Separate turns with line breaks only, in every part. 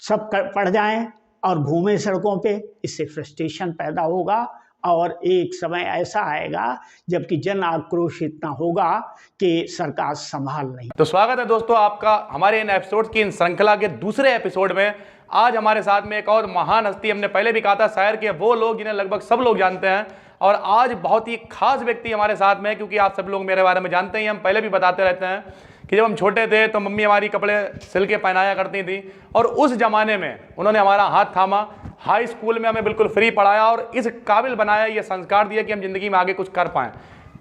पढ़ जाएं और घूमें सड़कों पे, इससे फ्रस्ट्रेशन पैदा होगा और एक समय ऐसा आएगा जबकि जन आक्रोश इतना होगा कि सरकार संभाल नहीं।
तो स्वागत है दोस्तों आपका हमारे इन एपिसोड की इन श्रृंखला के दूसरे एपिसोड में। आज हमारे साथ में एक और महान हस्ती, हमने पहले भी कहा था शायर के वो लोग जिन्हें लगभग सब लोग जानते हैं, और आज बहुत ही खास व्यक्ति हमारे साथ में है, क्योंकि आप सब लोग मेरे बारे में जानते ही, हम पहले भी बताते रहते हैं कि जब हम छोटे थे तो मम्मी हमारी कपड़े सिल के पहनाया करती थी, और उस जमाने में उन्होंने हमारा हाथ थामा, हाई स्कूल में हमें बिल्कुल फ्री पढ़ाया और इस काबिल बनाया, ये संस्कार दिया कि हम जिंदगी में आगे कुछ कर पाएँ।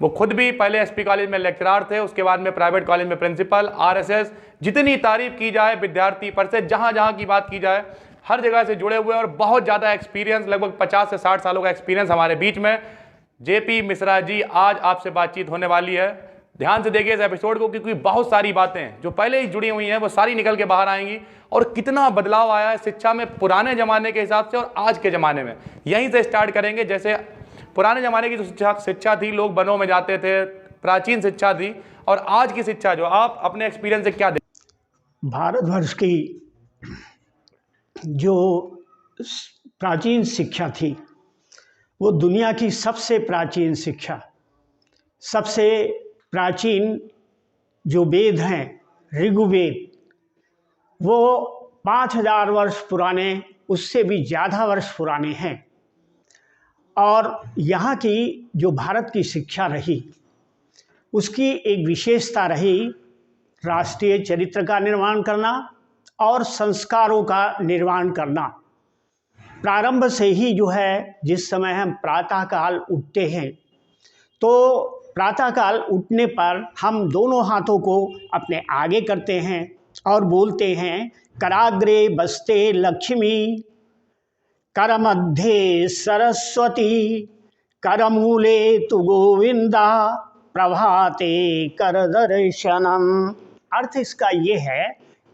वो खुद भी पहले एसपी कॉलेज में लेक्चरार थे, उसके बाद में प्राइवेट कॉलेज में प्रिंसिपल, आरएसएस, जितनी तारीफ की जाए विद्यार्थी पर से, जहाँ जहाँ की बात की जाए हर जगह से जुड़े हुए और बहुत ज़्यादा एक्सपीरियंस, लगभग 50 से 60 सालों का एक्सपीरियंस हमारे बीच में। जेपी मिश्रा जी, आज आपसे बातचीत होने वाली है। ध्यान से देखिए इस एपिसोड को, क्योंकि बहुत सारी बातें जो पहले ही जुड़ी हुई हैं वो सारी निकल के बाहर आएंगी, और कितना बदलाव आया है शिक्षा में पुराने ज़माने के हिसाब से और आज के ज़माने में। यहीं से स्टार्ट करेंगे। जैसे पुराने ज़माने की जो शिक्षा थी, लोग वनों में जाते थे, प्राचीन शिक्षा थी, और आज की शिक्षा जो आप अपने एक्सपीरियंस से क्या देखते?
भारतवर्ष की जो प्राचीन शिक्षा थी वो दुनिया की सबसे प्राचीन शिक्षा, सबसे प्राचीन जो वेद हैं, ऋग्वेद, वो 5000 वर्ष पुराने, उससे भी ज़्यादा वर्ष पुराने हैं। और यहाँ की जो भारत की शिक्षा रही, उसकी एक विशेषता रही राष्ट्रीय चरित्र का निर्माण करना और संस्कारों का निर्माण करना। प्रारंभ से ही जो है, जिस समय हम प्रातःकाल उठते हैं, तो प्रातःकाल उठने पर हम दोनों हाथों को अपने आगे करते हैं और बोलते हैं, कराग्रे बस्ते लक्ष्मी, करमध्ये सरस्वती, करमूले तु गोविंदा, प्रभाते कर दर्शनम। अर्थ इसका ये है,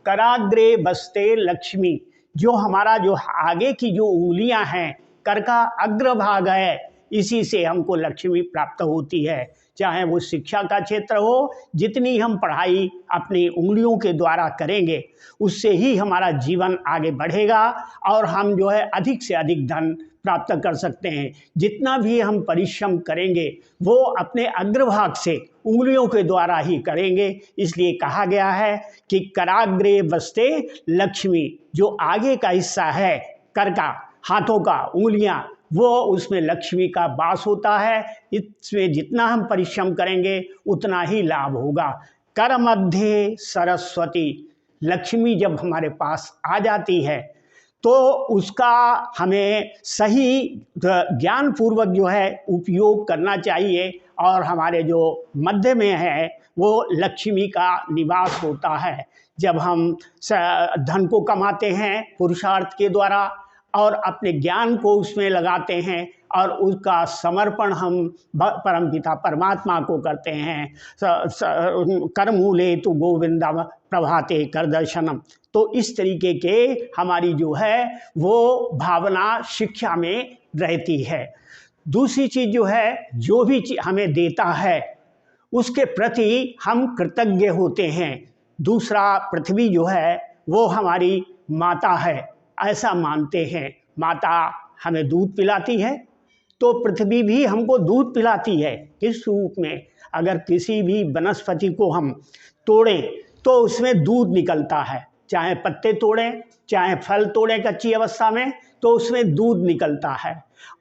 कराग्रे बस्ते लक्ष्मी, जो हमारा जो आगे की जो उंगलियां हैं, कर का अग्रभाग है, इसी से हमको लक्ष्मी प्राप्त होती है। चाहे वो शिक्षा का क्षेत्र हो, जितनी हम पढ़ाई अपनी उंगलियों के द्वारा करेंगे, उससे ही हमारा जीवन आगे बढ़ेगा और हम जो है अधिक से अधिक धन प्राप्त कर सकते हैं। जितना भी हम परिश्रम करेंगे वो अपने अग्रभाग से उंगलियों के द्वारा ही करेंगे। इसलिए कहा गया है कि कराग्रे बस्ते लक्ष्मी, जो आगे का हिस्सा है कर का, हाथों का, उंगलियां, वो उसमें लक्ष्मी का वास होता है। इसमें जितना हम परिश्रम करेंगे उतना ही लाभ होगा। कर मध्य सरस्वती, लक्ष्मी जब हमारे पास आ जाती है तो उसका हमें सही ज्ञान पूर्वक जो है उपयोग करना चाहिए, और हमारे जो मध्य में है वो लक्ष्मी का निवास होता है। जब हम धन को कमाते हैं पुरुषार्थ के द्वारा और अपने ज्ञान को उसमें लगाते हैं और उसका समर्पण हम परमपिता परमात्मा को करते हैं, करमूले तु गोविंदा प्रभाते कर दर्शनम। तो इस तरीके के हमारी जो है वो भावना शिक्षा में रहती है। दूसरी चीज़ जो है, जो भी हमें देता है उसके प्रति हम कृतज्ञ होते हैं। दूसरा, पृथ्वी जो है वो हमारी माता है, ऐसा मानते हैं। माता हमें दूध पिलाती है, तो पृथ्वी भी हमको दूध पिलाती है। किस रूप में? अगर किसी भी वनस्पति को हम तोड़ें तो उसमें दूध निकलता है, चाहे पत्ते तोड़ें, चाहे फल तोड़ें कच्ची अवस्था में, तो उसमें दूध निकलता है।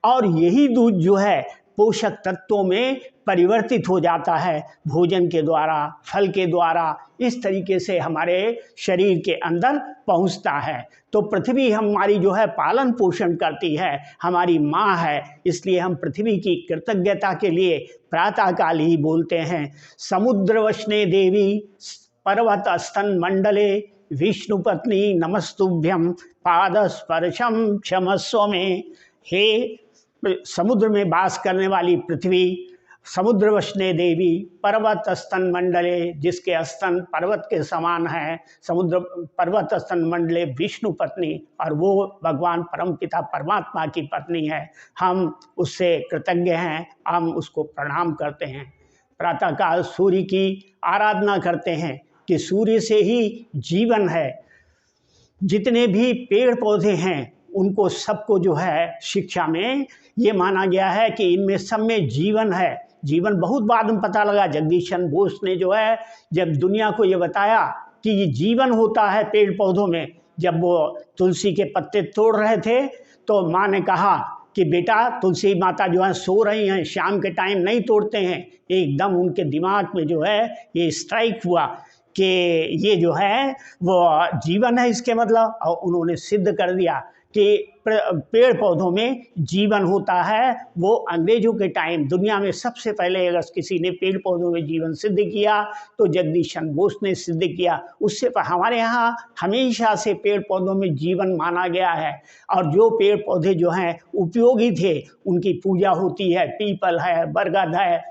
और यही दूध जो है पोषक तत्वों में परिवर्तित हो जाता है भोजन के द्वारा, फल के द्वारा, इस तरीके से हमारे शरीर के अंदर पहुंचता है। तो पृथ्वी हमारी जो है पालन पोषण करती है, हमारी माँ है। इसलिए हम पृथ्वी की कृतज्ञता के लिए प्रातःकाल ही बोलते हैं, समुद्रवशने देवी पर्वत स्तन मंडले, विष्णुपत्नी नमस्तुभ्यम पादस्पर्शम क्षमस्व में। हे समुद्र में वास करने वाली पृथ्वी, समुद्रवशने देवी, पर्वत स्तन मंडले, जिसके स्तन पर्वत के समान है, समुद्र पर्वत स्तन मंडले, विष्णु पत्नी, और वो भगवान परमपिता परमात्मा की पत्नी है। हम उससे कृतज्ञ हैं, हम उसको प्रणाम करते हैं। प्रातःकाल सूर्य की आराधना करते हैं कि सूर्य से ही जीवन है। जितने भी पेड़ पौधे हैं उनको सबको जो है शिक्षा में ये माना गया है कि इनमें सब में जीवन है। जीवन बहुत बाद में पता लगा, जगदीश चंद्र बोस ने जो है जब दुनिया को ये बताया कि ये जीवन होता है पेड़ पौधों में, जब वो तुलसी के पत्ते तोड़ रहे थे तो माँ ने कहा कि बेटा तुलसी माता जो है सो रही हैं, शाम के टाइम नहीं तोड़ते हैं। एकदम उनके दिमाग में जो है ये स्ट्राइक हुआ कि ये जो है वो जीवन है इसके मतलब, और उन्होंने सिद्ध कर दिया कि पेड़ पौधों में जीवन होता है। वो अंग्रेजों के टाइम दुनिया में सबसे पहले अगर किसी ने पेड़ पौधों में जीवन सिद्ध किया तो जगदीश चंद्र बोस ने सिद्ध किया। उससे हमारे यहाँ हमेशा से पेड़ पौधों में जीवन माना गया है, और जो पेड़ पौधे जो हैं उपयोगी थे उनकी पूजा होती है। पीपल है, बरगद है,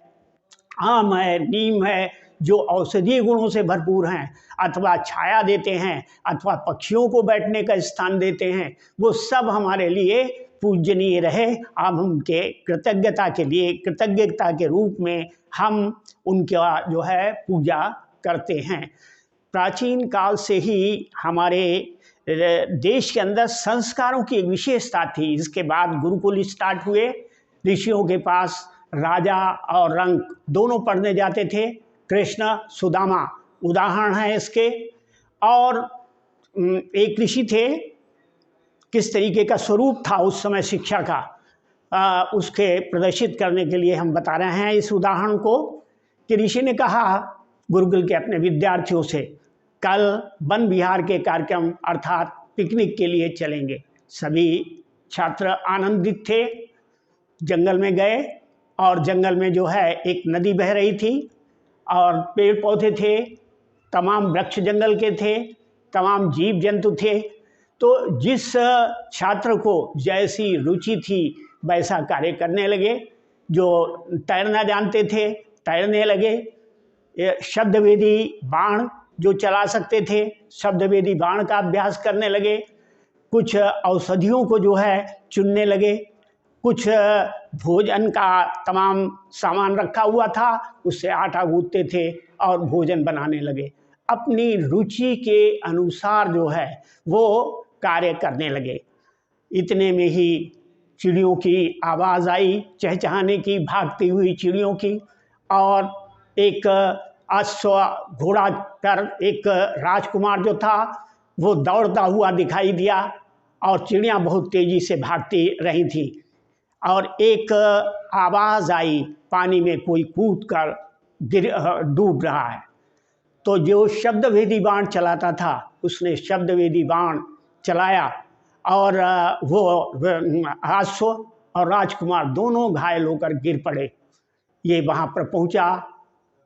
आम है, नीम है, जो औषधीय गुणों से भरपूर हैं, अथवा छाया देते हैं, अथवा पक्षियों को बैठने का स्थान देते हैं, वो सब हमारे लिए पूजनीय रहे। अब उनके कृतज्ञता के लिए, कृतज्ञता के रूप में हम उनका जो है पूजा करते हैं। प्राचीन काल से ही हमारे देश के अंदर संस्कारों की एक विशेषता थी। इसके बाद गुरुकुल स्टार्ट हुए, ऋषियों के पास राजा और रंक दोनों पढ़ने जाते थे। कृष्ण सुदामा उदाहरण है इसके। और एक ऋषि थे, किस तरीके का स्वरूप था उस समय शिक्षा का, उसके प्रदर्शित करने के लिए हम बता रहे हैं इस उदाहरण को। कि ऋषि ने कहा गुरुकुल के अपने विद्यार्थियों से, कल वन विहार के कार्यक्रम अर्थात पिकनिक के लिए चलेंगे। सभी छात्र आनंदित थे। जंगल में गए और जंगल में जो है एक नदी बह रही थी और पेड़ पौधे थे, तमाम वृक्ष जंगल के थे, तमाम जीव जंतु थे। तो जिस छात्र को जैसी रुचि थी वैसा कार्य करने लगे। जो तैरना जानते थे तैरने लगे, शब्दवेदी बाण जो चला सकते थे शब्दवेदी बाण का अभ्यास करने लगे। कुछ औषधियों को जो है चुनने लगे। कुछ भोजन का तमाम सामान रखा हुआ था, उससे आटा गूंथते थे और भोजन बनाने लगे। अपनी रुचि के अनुसार जो है वो कार्य करने लगे। इतने में ही चिड़ियों की आवाज़ आई, चहचहाने की, भागती हुई चिड़ियों की। और एक अश्व घोड़ा पर एक राजकुमार जो था वो दौड़ता हुआ दिखाई दिया और चिड़ियाँ बहुत तेज़ी से भागती रही थी। और एक आवाज़ आई, पानी में कोई कूद कर डूब रहा है। तो जो शब्दवेदी बाण चलाता था उसने शब्दवेदी बाण चलाया और वो अश्व और राजकुमार दोनों घायल होकर गिर पड़े। ये वहाँ पर पहुँचा,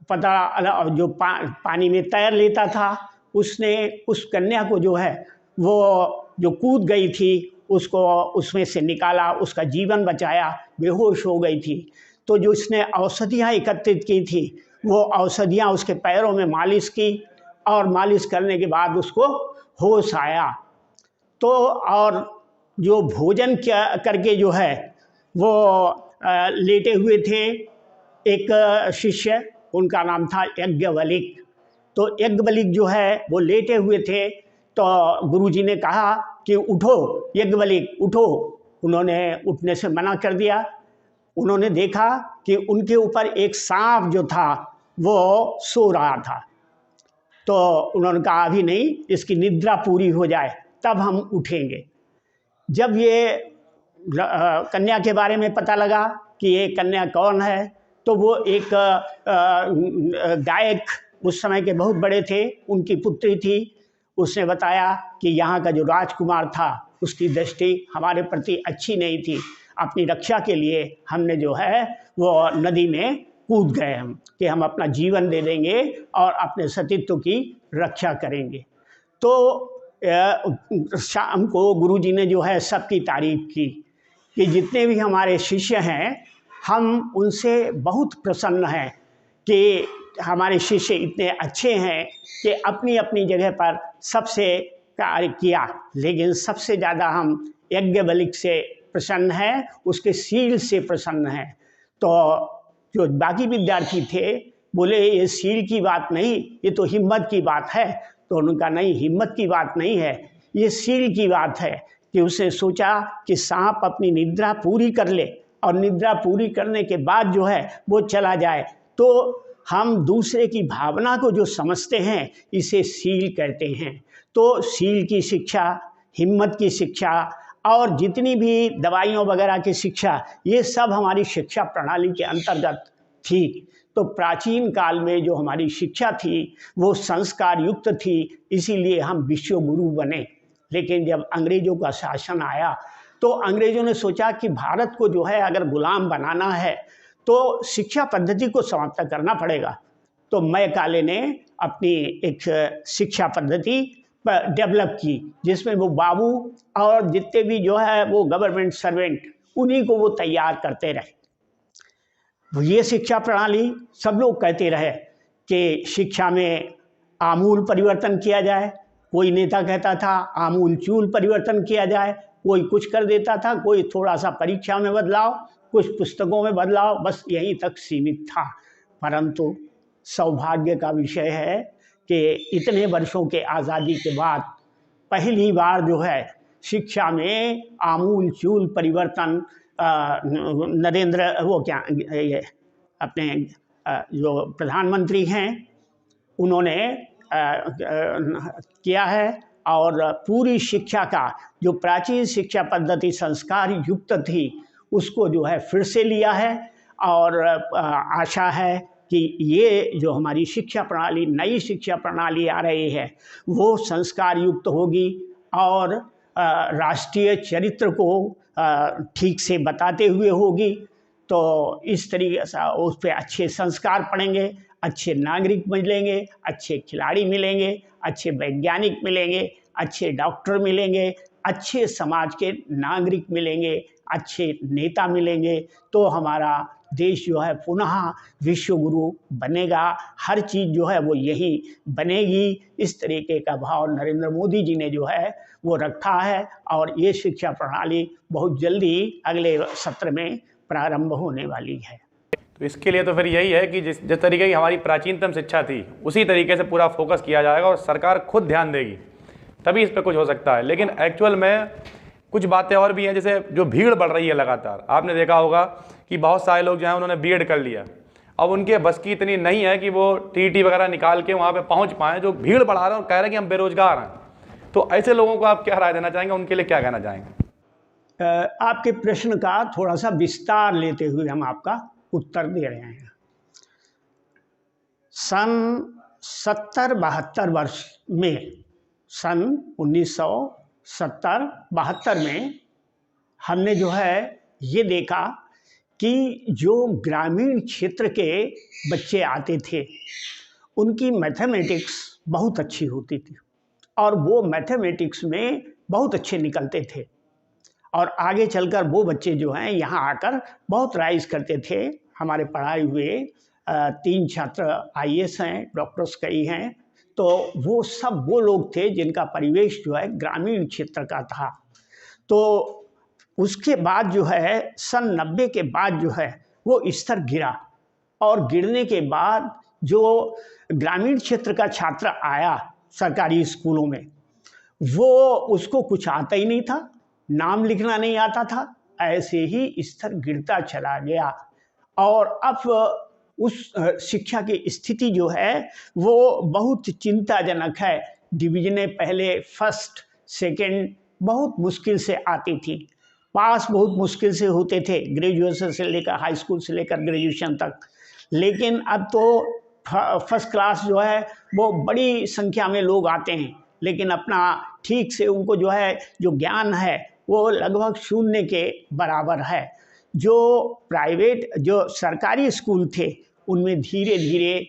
पता जो पानी में तैर लेता था उसने उस कन्या को जो है वो जो कूद गई थी उसको उसमें से निकाला, उसका जीवन बचाया। बेहोश हो गई थी तो जो उसने औषधियाँ एकत्रित की थी वो औषधियाँ उसके पैरों में मालिश की और मालिश करने के बाद उसको होश आया। तो और जो भोजन क्या करके जो है वो लेटे हुए थे एक शिष्य, उनका नाम था यज्ञवल्क। तो यज्ञवल्क जो है वो लेटे हुए थे। तो गुरुजी ने कहा कि उठो यज्ञवल्क उठो। उन्होंने उठने से मना कर दिया। उन्होंने देखा कि उनके ऊपर एक सांप जो था वो सो रहा था। तो उन्होंने कहा अभी नहीं, इसकी निद्रा पूरी हो जाए तब हम उठेंगे। जब ये कन्या के बारे में पता लगा कि ये कन्या कौन है, तो वो एक गायक उस समय के बहुत बड़े थे, उनकी पुत्री थी। उसने बताया कि यहाँ का जो राजकुमार था उसकी दृष्टि हमारे प्रति अच्छी नहीं थी, अपनी रक्षा के लिए हमने जो है वो नदी में कूद गए हम कि हम अपना जीवन दे देंगे और अपने सतीत्व की रक्षा करेंगे। तो शाम को गुरुजी ने जो है सबकी तारीफ की कि जितने भी हमारे शिष्य हैं हम उनसे बहुत प्रसन्न हैं कि हमारे शिष्य इतने अच्छे हैं कि अपनी अपनी जगह पर सबसे कार्य किया, लेकिन सबसे ज़्यादा हम यज्ञवल्क से प्रसन्न हैं, उसके शील से प्रसन्न हैं। तो जो बाकी विद्यार्थी थे बोले ये शील की बात नहीं, ये तो हिम्मत की बात है। तो उनका नहीं, हिम्मत की बात नहीं है, ये सील की बात है कि उसने सोचा कि सांप अपनी निद्रा पूरी कर ले और निद्रा पूरी करने के बाद जो है वो चला जाए। तो हम दूसरे की भावना को जो समझते हैं इसे सील कहते हैं। तो सील की शिक्षा, हिम्मत की शिक्षा और जितनी भी दवाइयों वगैरह की शिक्षा, ये सब हमारी शिक्षा प्रणाली के अंतर्गत थी। तो प्राचीन काल में जो हमारी शिक्षा थी वो संस्कार युक्त थी, इसीलिए हम विश्व गुरु बने। लेकिन जब अंग्रेजों का शासन आया तो अंग्रेजों ने सोचा कि भारत को जो है अगर गुलाम बनाना है तो शिक्षा पद्धति को समाप्त करना पड़ेगा। तो मैकाले ने अपनी एक शिक्षा पद्धति डेवलप की जिसमें वो बाबू और जितने भी जो है वो गवर्नमेंट सर्वेंट उन्हीं को वो तैयार करते रहे। ये शिक्षा प्रणाली सब लोग कहते रहे कि शिक्षा में आमूल परिवर्तन किया जाए। कोई नेता कहता था आमूल चूल परिवर्तन किया जाए, कोई कुछ कर देता था, कोई थोड़ा सा परीक्षा में बदलाव, कुछ पुस्तकों में बदलाव, बस यहीं तक सीमित था। परंतु सौभाग्य का विषय है कि इतने वर्षों के आज़ादी के बाद पहली बार जो है शिक्षा में आमूल चूल परिवर्तन नरेंद्र ये अपने जो प्रधानमंत्री हैं उन्होंने किया है। और पूरी शिक्षा का जो प्राचीन शिक्षा पद्धति संस्कार युक्त थी उसको जो है फिर से लिया है। और आशा है कि ये जो हमारी शिक्षा प्रणाली, नई शिक्षा प्रणाली आ रही है वो संस्कार युक्त होगी और राष्ट्रीय चरित्र को ठीक से बताते हुए होगी। तो इस तरीके से उस पर अच्छे संस्कार पड़ेंगे, अच्छे नागरिक मिलेंगे, अच्छे खिलाड़ी मिलेंगे, अच्छे वैज्ञानिक मिलेंगे, अच्छे डॉक्टर मिलेंगे, अच्छे समाज के नागरिक मिलेंगे, अच्छे नेता मिलेंगे। तो हमारा देश जो है पुनः विश्व गुरु बनेगा। हर चीज़ जो है वो यही बनेगी। इस तरीके का भाव नरेंद्र मोदी जी ने जो है वो रखा है और ये शिक्षा प्रणाली बहुत जल्दी अगले सत्र में प्रारंभ होने वाली है।
तो इसके लिए तो फिर यही है कि जिस तरीके की हमारी प्राचीनतम शिक्षा थी उसी तरीके से पूरा फोकस किया जाएगा और सरकार खुद ध्यान देगी, तभी इस पर कुछ हो सकता है। लेकिन एक्चुअल में कुछ बातें और भी हैं, जैसे जो भीड़ बढ़ रही है लगातार। आपने देखा होगा कि बहुत सारे लोग जो हैं उन्होंने बीएड कर लिया, अब उनके बस की इतनी नहीं है कि वो टीईटी वगैरह निकाल के वहाँ पे पहुँच पाएँ। जो भीड़ बढ़ा रहे हैं और कह रहे हैं कि हम बेरोजगार हैं, तो ऐसे लोगों को आप क्या राय देना चाहेंगे, उनके लिए क्या कहना चाहेंगे?
आपके प्रश्न का थोड़ा सा विस्तार लेते हुए हम आपका उत्तर दे रहे हैं। सन 70-72 वर्ष में, सन 1970-72 में हमने जो है ये देखा कि जो ग्रामीण क्षेत्र के बच्चे आते थे उनकी मैथमेटिक्स बहुत अच्छी होती थी और वो मैथमेटिक्स में बहुत अच्छे निकलते थे। और आगे चलकर वो बच्चे जो हैं यहाँ आकर बहुत राइज करते थे। हमारे पढ़ाए हुए 3 छात्र आईएएस हैं, डॉक्टर्स कई हैं। तो वो सब वो लोग थे जिनका परिवेश जो है ग्रामीण क्षेत्र का था। तो उसके बाद जो है सन 90 के बाद जो है वो स्तर गिरा और गिरने के बाद जो ग्रामीण क्षेत्र का छात्र आया सरकारी स्कूलों में, वो उसको कुछ आता ही नहीं था, नाम लिखना नहीं आता था, ऐसे ही स्तर गिरता चला गया। और अब उस शिक्षा की स्थिति जो है वो बहुत चिंताजनक है। डिवीजनें पहले फर्स्ट सेकंड बहुत मुश्किल से आती थी, पास बहुत मुश्किल से होते थे, ग्रेजुएशन से लेकर हाई स्कूल से लेकर ग्रेजुएशन तक। लेकिन अब तो फर्स्ट क्लास जो है वो बड़ी संख्या में लोग आते हैं, लेकिन अपना ठीक से उनको जो है जो ज्ञान है वो लगभग शून्य के बराबर है। जो प्राइवेट जो सरकारी स्कूल थे उनमें धीरे धीरे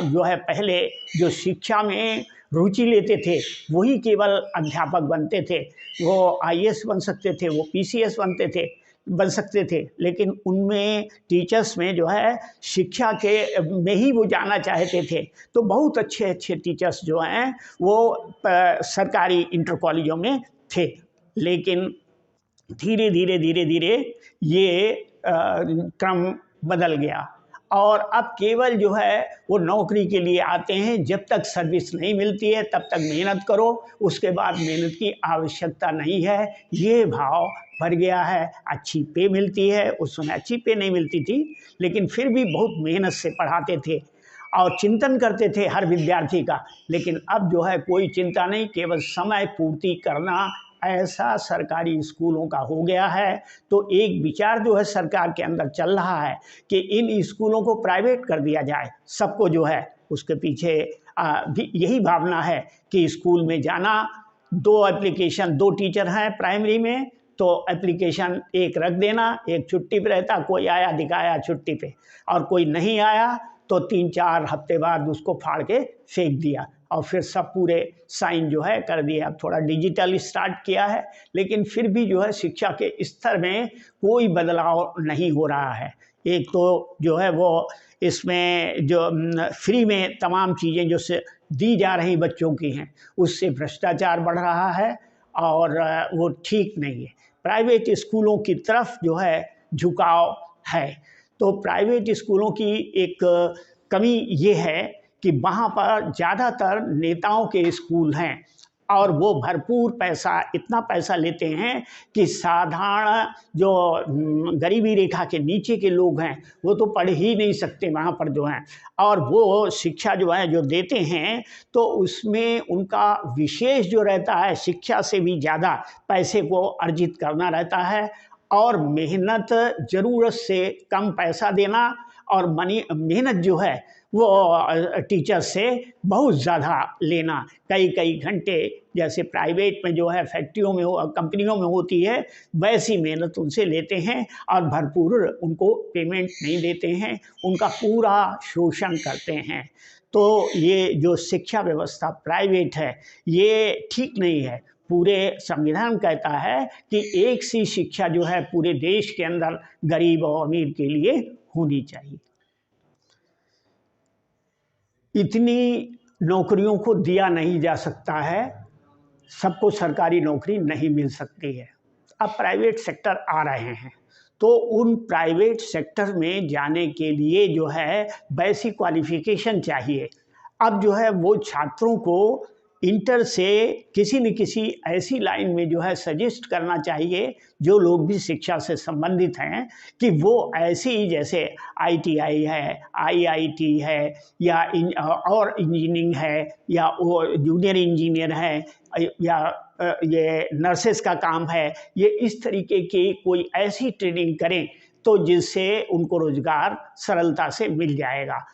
जो है पहले जो शिक्षा में रुचि लेते थे वही केवल अध्यापक बनते थे। वो आईएएस बन सकते थे, वो पीसीएस बन सकते थे, लेकिन उनमें टीचर्स में जो है शिक्षा के में ही वो जाना चाहते थे। तो बहुत अच्छे अच्छे टीचर्स जो हैं वो सरकारी इंटर कॉलेजों में थे। लेकिन धीरे धीरे ये क्रम बदल गया और अब केवल जो है वो नौकरी के लिए आते हैं। जब तक सर्विस नहीं मिलती है तब तक मेहनत करो, उसके बाद मेहनत की आवश्यकता नहीं है, ये भाव भर गया है। अच्छी पे मिलती है, उस समय अच्छी पे नहीं मिलती थी, लेकिन फिर भी बहुत मेहनत से पढ़ाते थे और चिंतन करते थे हर विद्यार्थी का। लेकिन अब जो है कोई चिंता नहीं, केवल समय पूर्ति करना, ऐसा सरकारी स्कूलों का हो गया है। तो एक विचार जो है सरकार के अंदर चल रहा है कि इन स्कूलों को प्राइवेट कर दिया जाए। सबको जो है उसके पीछे भी यही भावना है कि स्कूल में जाना, 2 एप्लीकेशन, 2 टीचर हैं प्राइमरी में, तो एप्लीकेशन एक रख देना, एक छुट्टी पे रहता, कोई आया दिखाया छुट्टी पे, और कोई नहीं आया तो 3-4 हफ्ते बाद उसको फाड़ के फेंक दिया, और फिर सब पूरे साइन जो है कर दिया। अब थोड़ा डिजिटल स्टार्ट किया है, लेकिन फिर भी जो है शिक्षा के स्तर में कोई बदलाव नहीं हो रहा है। एक तो जो है वो इसमें जो फ्री में तमाम चीज़ें जो से दी जा रही बच्चों की हैं, उससे भ्रष्टाचार बढ़ रहा है और वो ठीक नहीं है। प्राइवेट स्कूलों की तरफ जो है झुकाव है। तो प्राइवेट स्कूलों की एक कमी ये है कि वहाँ पर ज़्यादातर नेताओं के स्कूल हैं और वो भरपूर पैसा, इतना पैसा लेते हैं कि साधारण जो गरीबी रेखा के नीचे के लोग हैं वो तो पढ़ ही नहीं सकते वहाँ पर जो हैं। और वो शिक्षा जो है जो देते हैं तो उसमें उनका विशेष जो रहता है, शिक्षा से भी ज़्यादा पैसे को अर्जित करना रहता है, और मेहनत, ज़रूरत से कम पैसा देना, और मेहनत जो है वो टीचर से बहुत ज़्यादा लेना, कई घंटे, जैसे प्राइवेट में जो है फैक्ट्रियों में कंपनियों में होती है, वैसी मेहनत उनसे लेते हैं और भरपूर उनको पेमेंट नहीं देते हैं, उनका पूरा शोषण करते हैं। तो ये जो शिक्षा व्यवस्था प्राइवेट है ये ठीक नहीं है। पूरे संविधान कहता है कि एक सी शिक्षा जो है पूरे देश के अंदर गरीब और अमीर के लिए होनी चाहिए। इतनी नौकरियों को दिया नहीं जा सकता है, सबको सरकारी नौकरी नहीं मिल सकती है। अब प्राइवेट सेक्टर आ रहे हैं, तो उन प्राइवेट सेक्टर में जाने के लिए जो है वैसी क्वालिफिकेशन चाहिए। अब जो है वो छात्रों को इंटर से किसी न किसी ऐसी लाइन में जो है सजेस्ट करना चाहिए, जो लोग भी शिक्षा से संबंधित हैं, कि वो ऐसी, जैसे ITI है, IIT है, या और इंजीनियरिंग है, या वो जूनियर इंजीनियर है, या ये नर्सेस का काम है, ये इस तरीके की कोई ऐसी ट्रेनिंग करें तो जिससे उनको रोजगार सरलता से मिल जाएगा।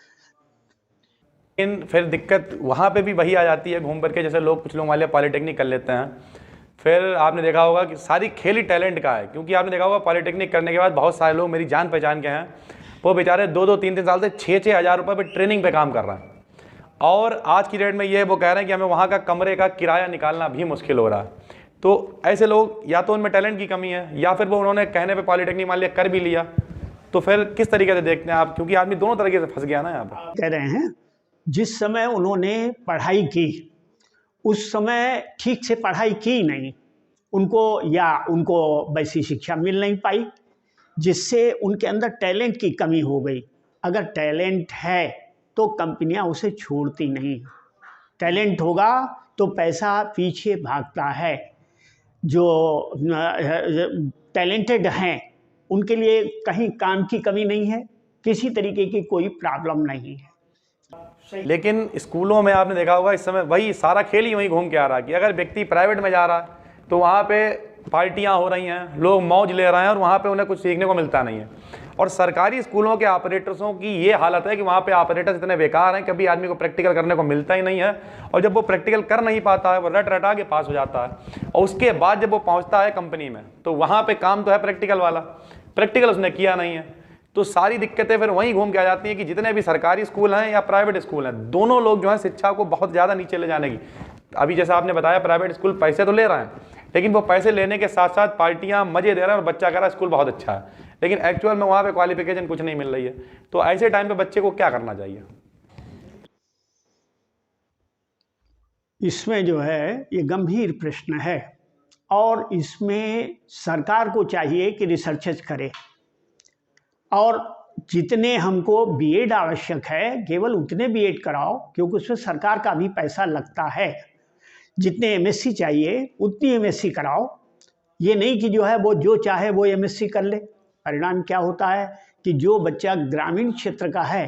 लेकिन फिर दिक्कत वहाँ पे भी वही आ जाती है घूम फिर के, जैसे लोग, कुछ लोग मान लिया पॉलिटेक्निक कर लेते हैं, फिर आपने देखा होगा कि सारी खेल ही टैलेंट का है। क्योंकि आपने देखा होगा पॉलिटेक्निक करने के बाद बहुत सारे लोग, मेरी जान पहचान के हैं, वो बेचारे 2-2, 3-3 साल से 6-6 हज़ार रुपये पर ट्रेनिंग पे काम कर रहे हैं, और आज की डेट में ये वो कह रहे हैं कि हमें वहाँ का कमरे का किराया निकालना भी मुश्किल हो रहा है। तो ऐसे लोग, या तो उनमें टैलेंट की कमी है, या फिर वो उन्होंने कहने पर पॉलिटेक्निक मान लिया कर भी लिया, तो फिर किस तरीके से देखते हैं आप? क्योंकि आदमी दोनों तरीके से फंस गया ना यहाँ पर।
कह रहे हैं जिस समय उन्होंने पढ़ाई की उस समय ठीक से पढ़ाई की नहीं, उनको वैसी शिक्षा मिल नहीं पाई, जिससे उनके अंदर टैलेंट की कमी हो गई। अगर टैलेंट है तो कंपनियां उसे छोड़ती नहीं, टैलेंट होगा तो पैसा पीछे भागता है। जो टैलेंटेड हैं उनके लिए कहीं काम की कमी नहीं है, किसी तरीके की कोई प्रॉब्लम नहीं है।
लेकिन स्कूलों में आपने देखा होगा इस समय वही सारा खेल ही वहीं घूम के आ रहा है कि अगर व्यक्ति प्राइवेट में जा रहा है तो वहाँ पे पार्टियाँ हो रही हैं, लोग मौज ले रहे हैं, और वहाँ पे उन्हें कुछ सीखने को मिलता नहीं है। और सरकारी स्कूलों के ऑपरेटर्सों की ये हालत है कि वहाँ पे ऑपरेटर्स इतने बेकार हैं, कभी आदमी को प्रैक्टिकल करने को मिलता ही नहीं है, और जब वो प्रैक्टिकल कर नहीं पाता है वो रट रटा के पास हो जाता है, और उसके बाद जब वो पहुँचता है कंपनी में तो वहाँ पर काम तो है प्रैक्टिकल वाला, प्रैक्टिकल उसने किया नहीं है। तो सारी दिक्कतें फिर वहीं घूम के आ जाती हैं कि जितने भी सरकारी स्कूल हैं या प्राइवेट स्कूल हैं, दोनों लोग जो है शिक्षा को बहुत ज़्यादा नीचे ले जाने की, अभी जैसा आपने बताया प्राइवेट स्कूल पैसे तो ले रहे हैं, लेकिन वो पैसे लेने के साथ साथ पार्टियां मजे दे रहे हैं और बच्चा कह रहा है स्कूल बहुत अच्छा है, लेकिन एक्चुअल में वहाँ पे क्वालिफिकेशन कुछ नहीं मिल रही है। तो ऐसे टाइम पे बच्चे को क्या करना चाहिए?
इसमें जो है ये गंभीर प्रश्न है, और इसमें सरकार को चाहिए कि रिसर्चेज करे और जितने हमको बीएड आवश्यक है केवल उतने बीएड कराओ, क्योंकि उसमें सरकार का भी पैसा लगता है। जितने एमएससी चाहिए उतनी एमएससी कराओ। ये नहीं कि जो है वो जो चाहे वो एमएससी कर ले। परिणाम क्या होता है कि जो बच्चा ग्रामीण क्षेत्र का है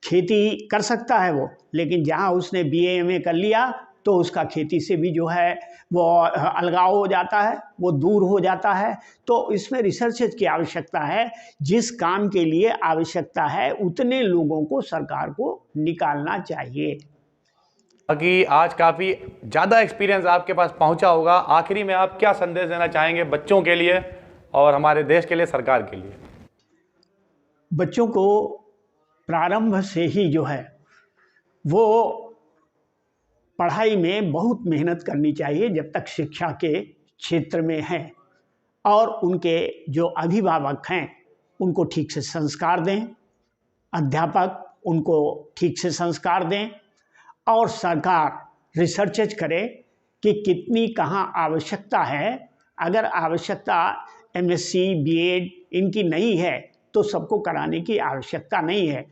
खेती कर सकता है वो, लेकिन जहाँ उसने बीए एमए कर लिया तो उसका खेती से भी जो है वो अलगाव हो जाता है, वो दूर हो जाता है। तो इसमें रिसर्च की आवश्यकता है। जिस काम के लिए आवश्यकता है उतने लोगों को सरकार को निकालना चाहिए।
कि आज काफ़ी ज़्यादा एक्सपीरियंस आपके पास पहुंचा होगा, आखिरी में आप क्या संदेश देना चाहेंगे बच्चों के लिए और हमारे देश के लिए, सरकार के लिए?
बच्चों को प्रारंभ से ही जो है वो पढ़ाई में बहुत मेहनत करनी चाहिए जब तक शिक्षा के क्षेत्र में हैं, और उनके जो अभिभावक हैं उनको ठीक से संस्कार दें, अध्यापक उनको ठीक से संस्कार दें, और सरकार रिसर्च करे कि कितनी कहाँ आवश्यकता है। अगर आवश्यकता एमएससी बीएड इनकी नहीं है तो सबको कराने की आवश्यकता नहीं है।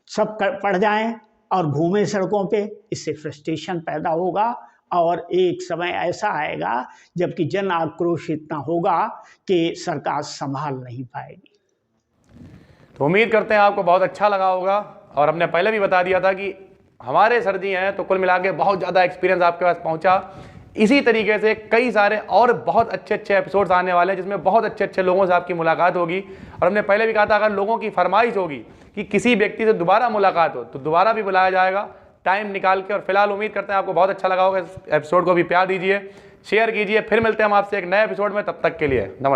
सब पढ़ जाएं और घूमें सड़कों पे, इससे फ्रस्ट्रेशन पैदा होगा और एक समय ऐसा आएगा जबकि जन आक्रोश इतना होगा कि सरकार संभाल नहीं पाएगी।
तो उम्मीद करते हैं आपको बहुत अच्छा लगा होगा, और हमने पहले भी बता दिया था कि हमारे सर जी हैं, तो कुल मिला के बहुत ज़्यादा एक्सपीरियंस आपके पास पहुंचा। इसी तरीके से कई सारे और बहुत अच्छे अच्छे एपिसोड्स आने वाले हैं जिसमें बहुत अच्छे अच्छे लोगों से आपकी मुलाकात होगी। और हमने पहले भी कहा था अगर लोगों की फरमाइश होगी कि किसी व्यक्ति से दोबारा मुलाकात हो तो दोबारा भी बुलाया जाएगा टाइम निकाल के। और फिलहाल उम्मीद करते हैं आपको बहुत अच्छा लगा होगा। इस एपिसोड को भी प्यार दीजिए, शेयर कीजिए। फिर मिलते हैं हम आपसे एक नए एपिसोड में, तब तक के लिए नमस्कार।